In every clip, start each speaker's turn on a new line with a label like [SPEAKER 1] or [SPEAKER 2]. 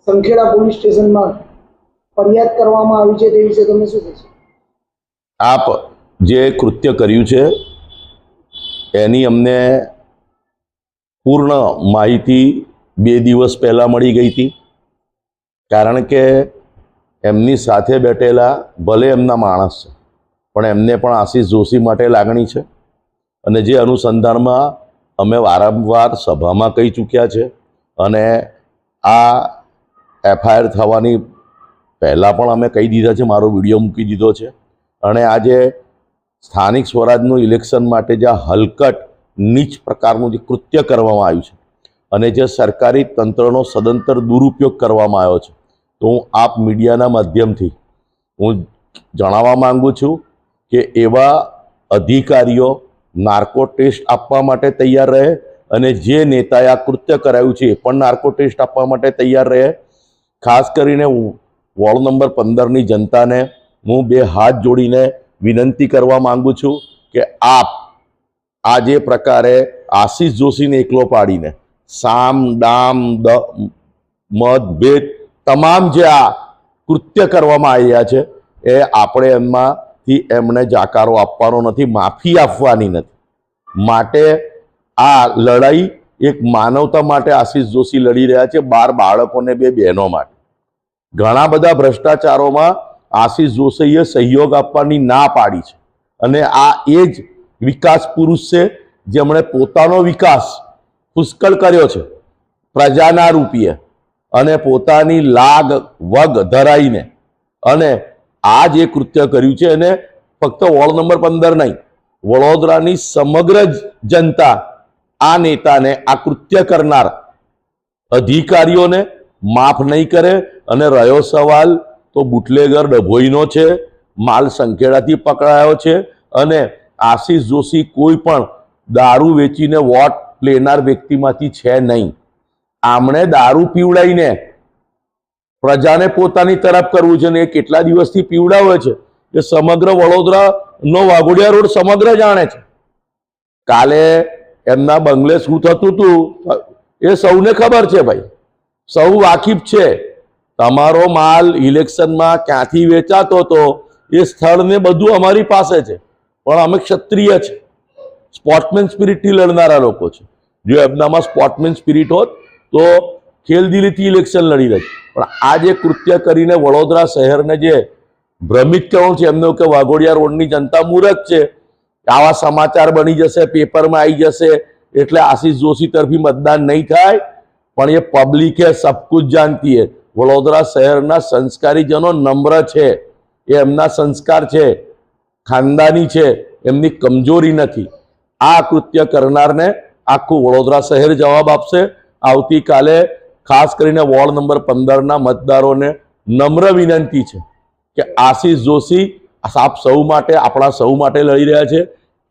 [SPEAKER 1] Sankheda police સ્ટેશનમાં ફરિયાદ કરવામાં આવી છે તે વિશે તમે શું કહેશો?
[SPEAKER 2] આપ જે કૃત્ય કર્યું છે એની અમને પૂર્ણ માહિતી 2 દિવસ પહેલાં મળી ગઈ હતી, કારણ કે એમની સાથે બેઠેલા ભલે એમના માણસ છે પણ એમને પણ આશીષ જોશી માટે લાગણી છે, અને જે અનુસંધાનમાં અમે વારંવાર સભામાં કહી ચૂક્યા છે અને આ એફઆઈઆર થવાની પહેલાં પણ અમે કહી દીધા છે, મારો વિડીયો મૂકી દીધો છે. અને આજે સ્થાનિક સ્વરાજનું ઇલેક્શન માટે જે હલકટ નીચ પ્રકારનું જે કૃત્ય કરવામાં આવ્યું છે અને જે સરકારી તંત્રનો સદંતર દુરુપયોગ કરવામાં આવ્યો છે, તો હું આપ મીડિયાના માધ્યમથી હું જણાવવા માંગુ છું કે એવા અધિકારીઓ નાર્કો ટેસ્ટ આપવા માટે તૈયાર રહે અને જે નેતાએ આ કૃત્ય કરાયું છે એ પણ નાર્કો ટેસ્ટ આપવા માટે તૈયાર રહે. ખાસ કરીને વોર્ડ નંબર 15ની જનતાને હું 2 હાથ જોડીને વિનંતી કરવા માંગુ છું કે આપ આ જે પ્રકારે આશીષ જોશીને એકલો પાડીને સામ દામ મતભેદ તમામ જે આ કૃત્ય કરવામાં આવ્યા છે એ આપણે એમાંથી એમને જાકારો આપવાનો નથી, માફી આપવાની નથી. માટે આ લડાઈ એક માનવતા માટે આશીષ જોશી લડી રહ્યા છે, 12 બાળકોને 2 બહેનો માટે. ઘણા બધા ભ્રષ્ટાચારોમાં આશીષ જોશીએ સહયોગ આપવાની ના પાડી છે અને આ એ જ વિકાસ પુરુષ છે જેમણે પોતાનો વિકાસ પુષ્કળ કર્યો છે પ્રજાના રૂપિયે અને પોતાની લાગ વગ ધરાઈને, અને આ જે કૃત્ય કર્યું છે એને ફક્ત વોર્ડ નંબર 15 નહીં, વડોદરાની સમગ્ર જનતા આ નેતાને, આ કૃત્ય કરનાર અધિકારીઓને માફ નહીં કરે. અને રહ્યો સવાલ તો બુટલેગર ડભોઈનો છે, માલ સંખેડાથી પકડાયો છે અને આશીષ જોશી કોઈ પણ દારૂ વેચીને વોટ લેનાર વ્યક્તિમાંથી છે નહીં. આમણે દારૂ પીવડાવીને પ્રજાને પોતાની તરફ કરવું છે ને એ કેટલા દિવસથી પીવડાવે છે એ સમગ્ર વડોદરાનો વાઘોડિયા રોડ સમગ્ર જાણે છે. કાલે એમના બંગલે શું થતું હતું એ સૌને ખબર છે ભાઈ, સૌ વાકેફ છે. તમારો માલ ઇલેક્શનમાં ક્યાંથી વેચાતો હતો એ સ્થળ ને બધું અમારી પાસે છે, પણ અમે ક્ષત્રિય છે, સ્પોર્ટમેન સ્પિરિટથી લડનારા લોકો છે. જો એમનામાં સ્પોર્ટમેન સ્પિરિટ હોત તો ખેલદિલીથી ઇલેક્શન લડી રહે. પણ આ જે કૃત્ય કરીને વડોદરા શહેરને જે ભ્રમિત કરવું છે એમનો કે વાઘોડિયા રોડની જનતા મૂર્ખ છે, આવા સમાચાર બની જશે, પેપરમાં આવી જશે એટલે આશીષ જોશી તરફી મતદાન નહીં થાય. પણ એ પબ્લિક હે, સબ કુછ જાનતી હે. વડોદરા શહેરના સંસ્કારીજનો નમ્ર છે, એ એમના સંસ્કાર છે, ખાનદાની છે, એમની કમજોરી નથી. આ કૃત્ય કરનારને આખું વડોદરા શહેર જવાબ આપશે. આવતીકાલે ખાસ કરીને વોર્ડ નંબર 15ના મતદારોને નમ્ર વિનંતી છે કે આશીષ જોશી આપ સૌ માટે, આપણા સૌ માટે લડી રહ્યા છે.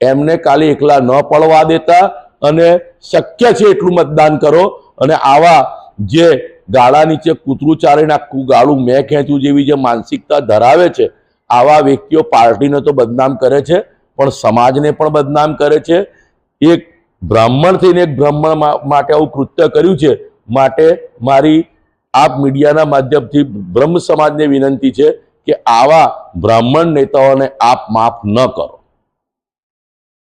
[SPEAKER 2] એમને કાલે એકલા ન પડવા દેતા અને શક્ય છે એટલું મતદાન કરો. અને આવા જે ગાળા નીચે કૂતરું ચારીને આખું ગાળું મેં ખેંચ્યું જેવી જે માનસિકતા ધરાવે છે, આવા વ્યક્તિઓ પાર્ટીને તો બદનામ કરે છે પણ સમાજને પણ બદનામ કરે છે. એક બ્રાહ્મણ થઈને એક બ્રાહ્મણ માટે આવું કૃત્ય કર્યું છે. માટે મારી આપ મીડિયાના માધ્યમથી બ્રહ્મ સમાજને વિનંતી છે કે આવા બ્રાહ્મણ નેતાઓને આપ માફ ન કરો.